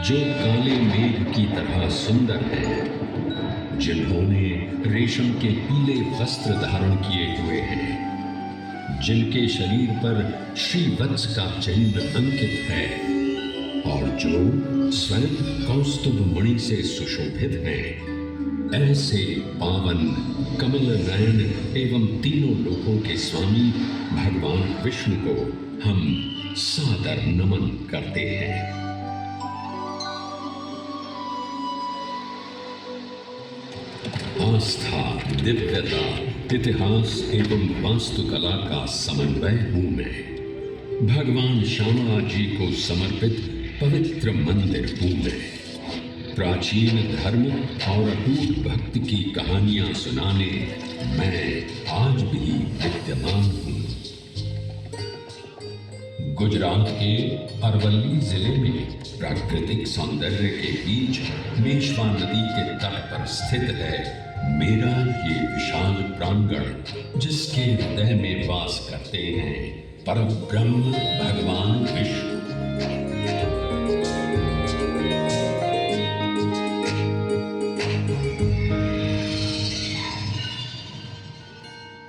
जो काले मेघ की तरह सुंदर हैं, जिन्होंने रेशम के पीले वस्त्र धारण किए हुए हैं, जिनके शरीर पर श्रीवत्स का चिन्ह अंकित है और जो स्वयं कौस्तुभ मणि से सुशोभित हैं, ऐसे पावन कमल नयन एवं तीनों लोकों के स्वामी भगवान विष्णु को हम सादर नमन करते हैं। आस्था, दिव्यता, इतिहास एवं वास्तुकला का समन्वय हूं मैं। भगवान श्यामला जी को समर्पित पवित्र मंदिर हूं मैं। प्राचीन धर्म और अटूट भक्ति की कहानियां सुनाने मैं आज भी विद्यमान हूं। गुजरात के अरवल्ली जिले में प्राकृतिक सौंदर्य के बीच मेश्वा नदी के तट पर स्थित है मेरा ये विशाल प्रांगण, जिसके हृदय में वास करते हैं परब्रह्म भगवान विष्णु।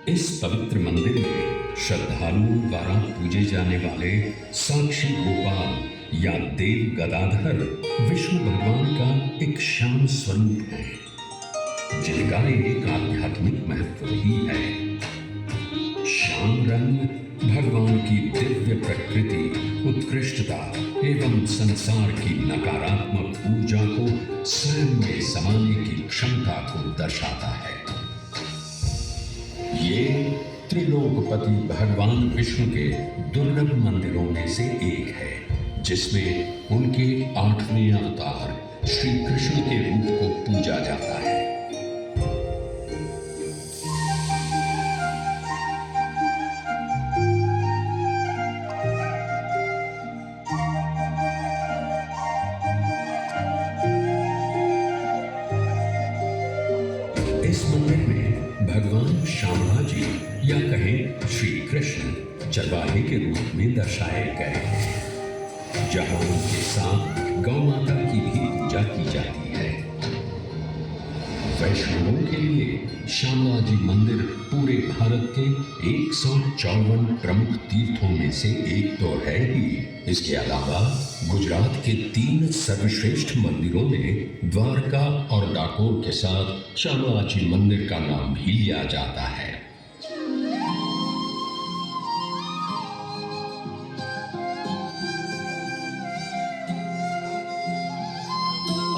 इस पवित्र मंदिर में श्रद्धालुओं द्वारा पूजे जाने वाले साक्षी गोपाल या देव गदाधर विष्णु भगवान का एक श्याम स्वरूप है, जिनका एक आध्यात्मिक महत्व भी है। श्याम रंग भगवान की दिव्य प्रकृति, उत्कृष्टता एवं संसार की नकारात्मक ऊर्जा को स्वयं में समाने की क्षमता को दर्शाता है। ये त्रिलोकपति भगवान विष्णु के दुर्लभ मंदिरों में से एक है, जिसमें उनके 8वें अवतार श्री कृष्ण के रूप को पूजा जाता है। इस मंदिर में भगवान श्यामला जी या कहें श्री कृष्ण चरवाहे के रूप में दर्शाए गए हैं, जहां उनके साथ गौ माता की भी पूजा की जाती है। वैष्णवों के लिए श्यामला जी मंदिर पूरे भारत के 154 प्रमुख तीर्थों में से एक तो है ही। इसके अलावा गुजरात के 3 सर्वश्रेष्ठ मंदिरों में द्वारका और डाकोर के साथ श्यामला जी मंदिर का नाम भी लिया जाता है।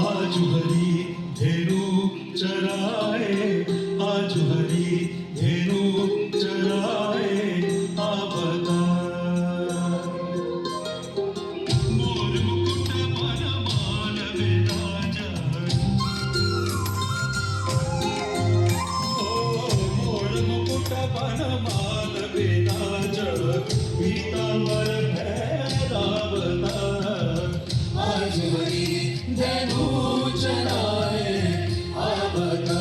आज हरी धेनु चराए, आज हरी धेनु चराए, आवता मोर मुकुट मन मान विराजा, मोर मुकुट मन मान विराजा, पीतांबर भैरवता। आज हरी धेनु चराए, आवता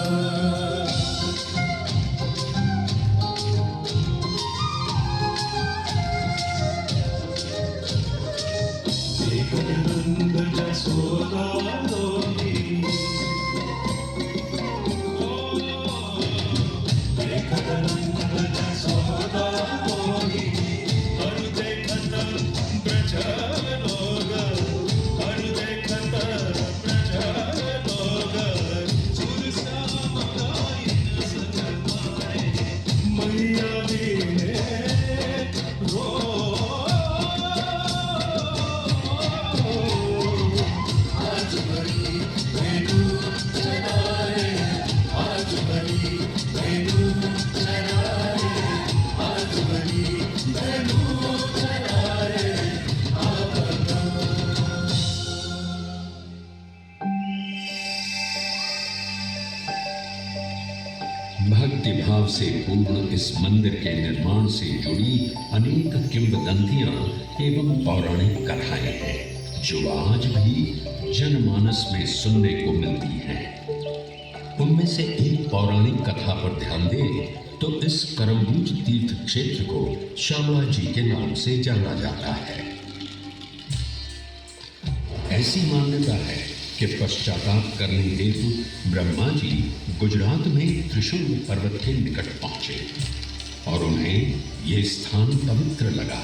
देखत नंद जसोदा दोही, देखत नंद जसोदा दोही, और देखत ब्रज लोग, और देखत ब्रज लोग, सुरश्याम गायन सजनाए, मैया बिने रो। आज हरी धेनु चराए, आज हरी धेनु चराए, आज हरी धेनु चराए, आवता भक्ति भाव से पूर्ण इस मंदिर के निर्माण से जुड़ी अनेक किंवदंतियां एवं पौराणिक कथाएं हैं, जो आज भी जनमानस में सुनने को मिलती हैं। उनमें से एक पौराणिक कथा पर ध्यान दें तो इस करमबूज तीर्थ क्षेत्र को श्यामला जी के नाम से जाना जाता है। ऐसी मान्यता है कि पश्चाताप करने हेतु ब्रह्मा जी गुजरात में त्रिशूल पर्वत के निकट पहुंचे और उन्हें यह स्थान पवित्र लगा।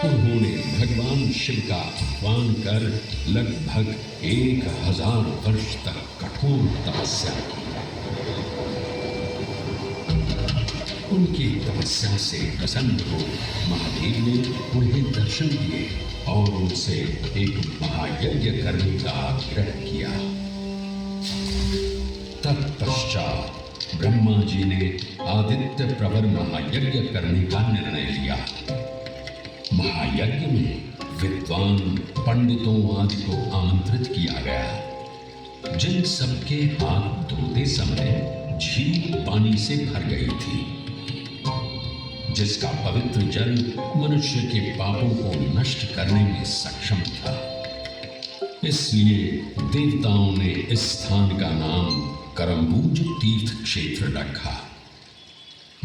उन्होंने भगवान शिव का आह्वान कर लगभग 1000 वर्ष तक कठोर तपस्या की। उनकी तपस्या से प्रसन्न हो महादेव ने उन्हें दर्शन दिए और उनसे एक महायज्ञ करने का आग्रह किया। तत्पश्चात ब्रह्मा जी ने आदित्य प्रवर महायज्ञ करने का निर्णय लिया। महायज्ञ में विद्वान पंडितों आदि को आमंत्रित किया गया, जिन सबके हाथ धोते समय झील पानी से भर गई थी, जिसका पवित्र जल मनुष्य के पापों को नष्ट करने में सक्षम था। इसलिए देवताओं ने इस स्थान का नाम करम्बूज तीर्थ क्षेत्र रखा।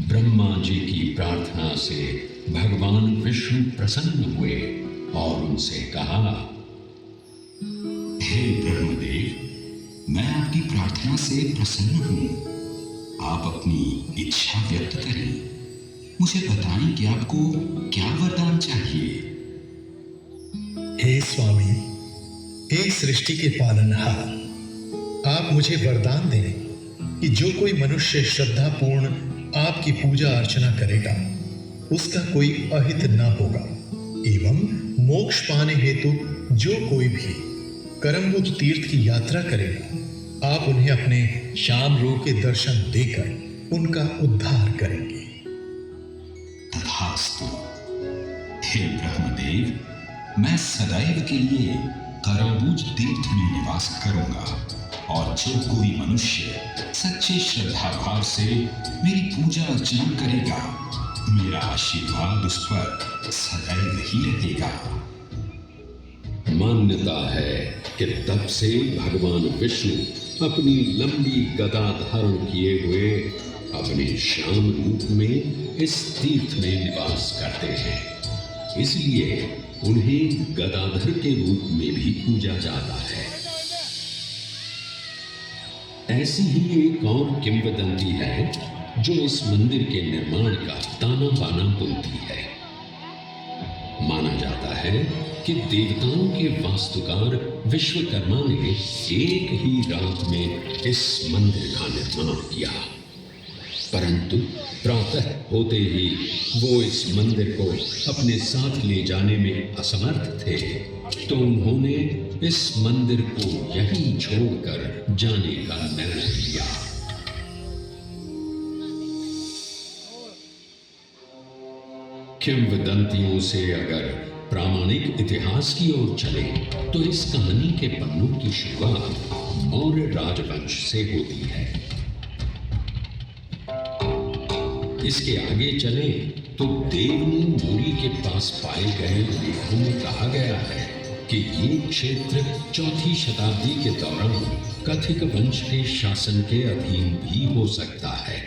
ब्रह्मा जी की प्रार्थना से भगवान विष्णु प्रसन्न हुए और उनसे कहा, हे ब्रह्मदेव, मैं आपकी प्रार्थना से प्रसन्न हूं। आप अपनी इच्छा व्यक्त करें। मुझे बताएं कि आपको क्या वरदान चाहिए। हे स्वामी, हे सृष्टि के पालनहार, आप मुझे वरदान दें कि जो कोई मनुष्य श्रद्धापूर्ण आपकी पूजा अर्चना करेगा उसका कोई अहित न होगा, एवं मोक्ष पाने हेतु जो कोई भी करम्बुज तीर्थ की यात्रा करेगा, आप उन्हें अपने श्याम रूप के दर्शन देकर उनका उद्धार करेंगे। तथास्तु। हे ब्रह्मदेव, मैं सदैव के लिए करम्बुज तीर्थ में निवास करूंगा और जो कोई मनुष्य सच्चे श्रद्धा भाव से मेरी पूजा अर्चना करेगा, मेरा आशीर्वाद उस पर सदैव ही रहेगा। मान्यता है कि तब से भगवान विष्णु अपनी लंबी गदा धारण किए हुए अपने श्याम रूप में इस तीर्थ में निवास करते हैं। इसलिए उन्हें गदाधर के रूप में भी पूजा जाता है। ऐसी ही एक और किंवदंती है जो इस मंदिर के निर्माण का ताना बाना बुनती है। माना जाता है कि देवताओं के वास्तुकार विश्वकर्मा ने एक ही रात में इस मंदिर का निर्माण किया, परंतु प्रातः होते ही वो इस मंदिर को अपने साथ ले जाने में असमर्थ थे, तो उन्होंने इस मंदिर को यहीं छोड़कर जाने का निर्णय लिया। किंवदंतियों से अगर प्रामाणिक इतिहास की ओर चले तो इस कहानी के पन्नों की शुरुआत मौर्य राजवंश से होती है। इसके आगे चले तो देवनी मोरी के पास पाए गए लेखों में कहा गया है कि ये क्षेत्र 4वीं शताब्दी के दौरान कथिक वंश के शासन के अधीन भी हो सकता है।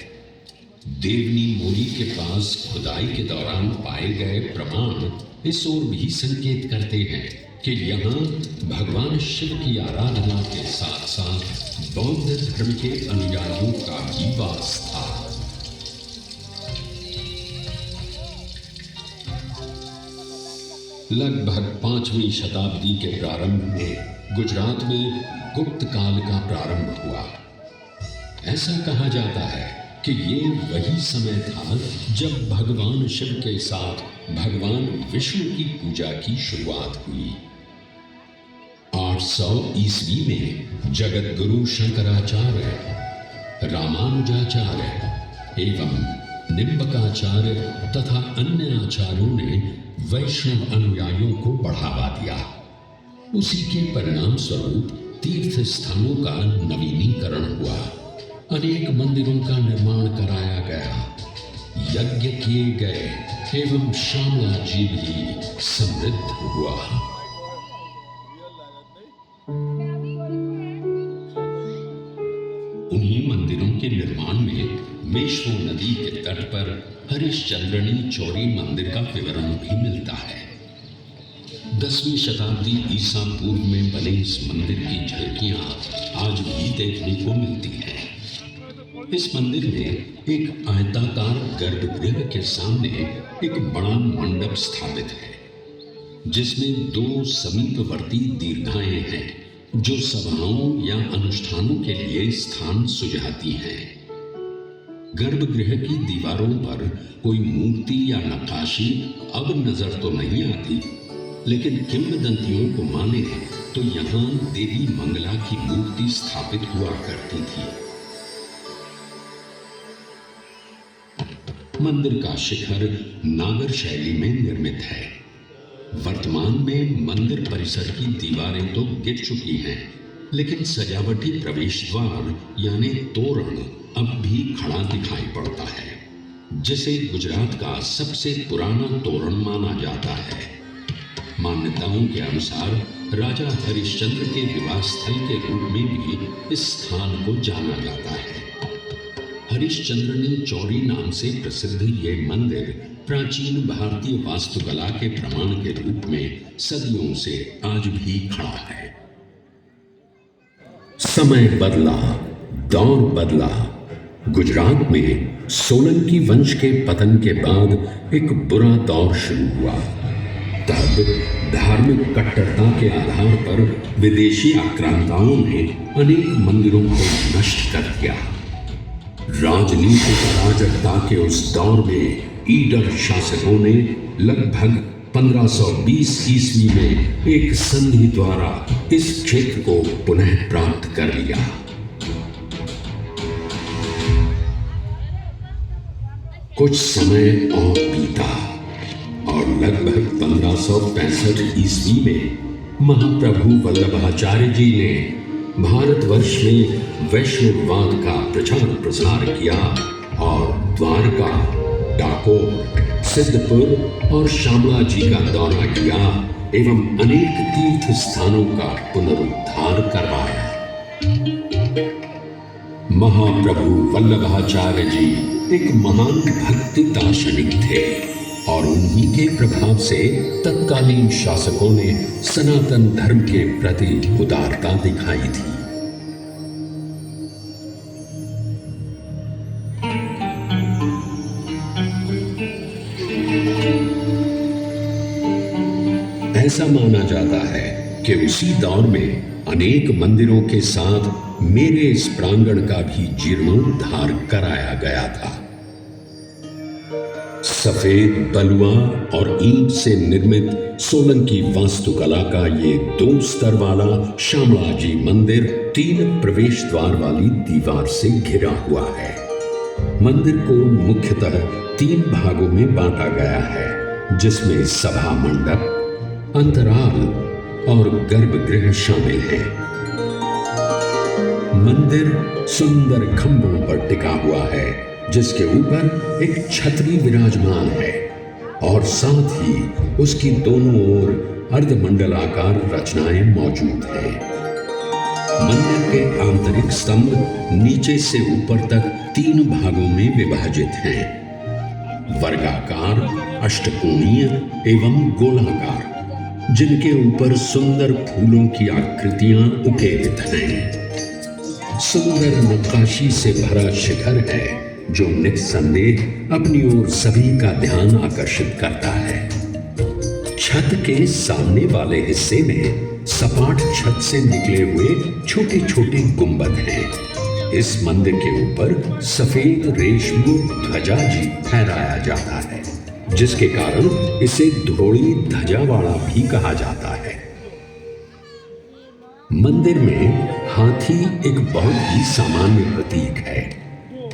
देवनी मोरी के पास खुदाई के दौरान पाए गए प्रमाण इस ओर भी संकेत करते हैं कि यहाँ भगवान शिव की आराधना के साथ साथ बौद्ध धर्म के अनुयायियों का भी वास था। लगभग 5वीं शताब्दी के प्रारंभ में गुजरात में गुप्त काल का प्रारंभ हुआ। ऐसा कहा जाता है कि ये वही समय था जब भगवान शिव के साथ भगवान विष्णु की पूजा की शुरुआत हुई। 800 ईस्वी में जगत गुरु शंकराचार्य, रामानुजाचार्य एवं निम्बकाचार्य तथा अन्य आचार्यों ने वैष्णव अनुयायियों को बढ़ावा दिया। उसी के परिणाम स्वरूप तीर्थ स्थानों का नवीनीकरण हुआ, अनेक मंदिरों का निर्माण कराया गया, यज्ञ किए गए एवं श्यामला जी भी समृद्ध हुआ। उन्हीं मंदिरों के निर्माण में मेश्वो नदी के तट पर हरिश्चंद्रनी चौरी मंदिर का विवरण भी मिलता है। 10वीं शताब्दी ईसा पूर्व में बने इस मंदिर की झलकियां आज भी देखने को मिलती हैं। इस मंदिर में एक आयताकार गर्भगृह के सामने एक बड़ा मंडप स्थापित है, जिसमें 2 समीपवर्ती दीर्घाएं हैं जो सभाओं या अनुष्ठानों के लिए स्थान सुझाती हैं। गर्भगृह की दीवारों पर कोई मूर्ति या नक्काशी अब नजर तो नहीं आती, लेकिन किंवदंतियों को माने तो यहाँ देवी मंगला की मूर्ति स्थापित हुआ करती थी। मंदिर का शिखर नागर शैली में निर्मित है। वर्तमान में मंदिर परिसर की दीवारें तो गिर चुकी हैं, लेकिन सजावटी प्रवेश द्वार यानी तोरण अब भी खड़ा दिखाई पड़ता है, जिसे गुजरात का सबसे पुराना तोरण माना जाता है। मान्यताओं के अनुसार राजा हरिश्चंद्र के विवाह स्थल के रूप में भी इस स्थान को जाना जाता है। हरिश्चंद्र ने चौरी नाम से प्रसिद्ध ये मंदिर प्राचीन भारतीय वास्तुकला के प्रमाण के रूप में सदियों से आज भी खड़ा है। समय बदला, दौर बदला। गुजरात में सोलंकी वंश के पतन के बाद एक बुरा दौर शुरू हुआ। तब धार्मिक कट्टरता के आधार पर विदेशी आक्रांताओं ने अनेक मंदिरों को नष्ट कर दिया। राजनीतिक अराजकता के उस दौर में ईडर शासकों ने लगभग 1520 ईस्वी में एक संधि द्वारा इस क्षेत्र को पुनः प्राप्त कर लिया। कुछ समय और बीता और लगभग 1565 ईस्वी में महाप्रभु वल्लभाचार्य जी ने भारतवर्ष में वैष्णववाद का प्रचार प्रसार किया और द्वारका, डाकोर, सिद्धपुर और शामला जी का दौरा किया एवं अनेक तीर्थ स्थानों का पुनरुद्धार करवाया। महाप्रभु वल्लभाचार्य जी एक महान भक्ति दार्शनिक थे और उन्हीं के प्रभाव से तत्कालीन शासकों ने सनातन धर्म के प्रति उदारता दिखाई थी। ऐसा माना जाता है कि उसी दौर में अनेक मंदिरों के साथ मेरे इस प्रांगण का भी जीर्णोद्धार कराया गया था। सफेद बलुआ और ईंट से निर्मित सोलंकी वास्तुकला का ये 2 स्तर वाला शामला जी मंदिर 3 प्रवेश द्वार वाली दीवार से घिरा हुआ है। मंदिर को मुख्यतः 3 भागों में बांटा गया है, जिसमें सभा मंडप, अंतराल और गर्भगृह शामिल है। मंदिर सुंदर खंभों पर टिका हुआ है, जिसके ऊपर एक छतरी विराजमान है और साथ ही उसकी दोनों ओर अर्धमंडलाकार रचनाएं मौजूद हैं। मंदिर के आंतरिक स्तंभ नीचे से ऊपर तक 3 भागों में विभाजित हैं, वर्गाकार, अष्टकोणीय एवं गोलाकार, जिनके ऊपर सुंदर फूलों की आकृतियां उकेरित हैं। सुंदर नक्काशी से भरा शिखर है जो निस्संदेह अपनी ओर सभी का ध्यान आकर्षित करता है। छत के सामने वाले हिस्से में सपाट छत से निकले हुए छोटे छोटे गुंबद हैं। इस मंदिर के ऊपर सफेद रेशमी ध्वजा जी फहराया जाता है, जिसके कारण इसे ध्रोड़ी ध्वजा वाला भी कहा जाता है। मंदिर में हाथी एक बहुत ही सामान्य प्रतीक है।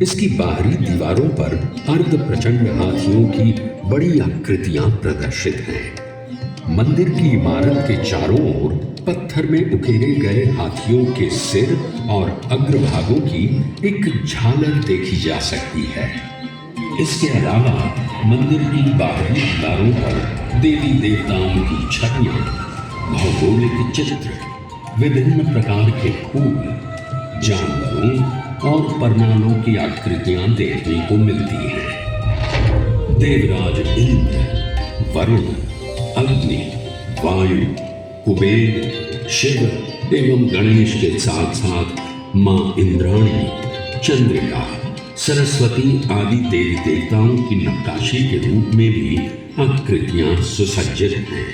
इसकी बाहरी दीवारों पर अर्ध प्रचंड हाथियों की बड़ी आकृतियां प्रदर्शित हैं। मंदिर की इमारत के चारों ओर पत्थर में उकेरे गए हाथियों के सिर और अग्रभागों की एक झालर देखी जा सकती है। इसके अलावा मंदिर की बाहरी दीवारों पर देवी देवताओं की छवियां, भौगोलिक चित्र, विभिन्न प्रकार के फूल, जानवरों और परनालों की आकृतियां देखने को मिलती हैं। देवराज इंद्र, वरुण, अग्नि, वायु, कुबेर, शिव एवं गणेश के साथ साथ मां इंद्राणी, चंद्रिका, सरस्वती आदि देवी देवताओं की नक्काशी के रूप में भी आकृतियां सुसज्जित हैं।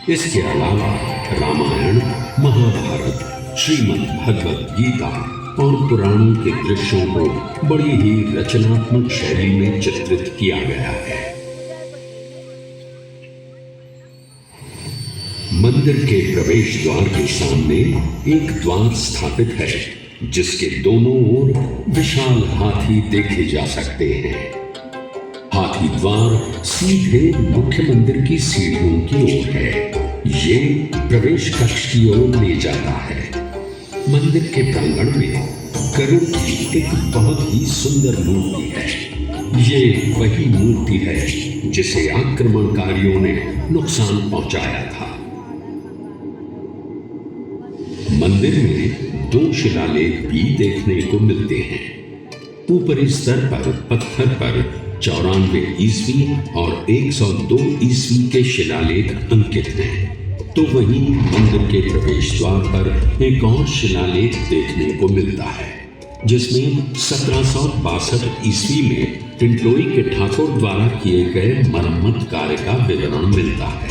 इसके अलावा रामायण, महाभारत, श्रीमद् भगवद गीता और पुराणों के दृश्यों को बड़ी ही रचनात्मक शैली में चित्रित किया गया है। मंदिर के प्रवेश द्वार के सामने एक द्वार स्थापित है, जिसके दोनों ओर विशाल हाथी देखे जा सकते हैं। हाथी द्वार सीधे मुख्य मंदिर की सीढ़ियों की ओर है। ये प्रवेश कक्ष की ओर ले जाता है। मंदिर के प्रांगण में गरुड़ की एक बहुत ही सुंदर मूर्ति है। ये वही मूर्ति है जिसे आक्रमणकारियों ने नुकसान पहुंचाया था। मंदिर में 2 शिलालेख भी देखने को मिलते हैं। ऊपरी स्तर पर पत्थर पर 94 ईस्वी और 102 ईस्वी के शिलालेख अंकित हैं। तो वहीं मंदिर के प्रवेश द्वार पर एक और शिलालेख देखने को मिलता है, जिसमें 1762 ईस्वी में टिंटलोई के ठाकुर द्वारा किए गए मरम्मत कार्य का विवरण मिलता है।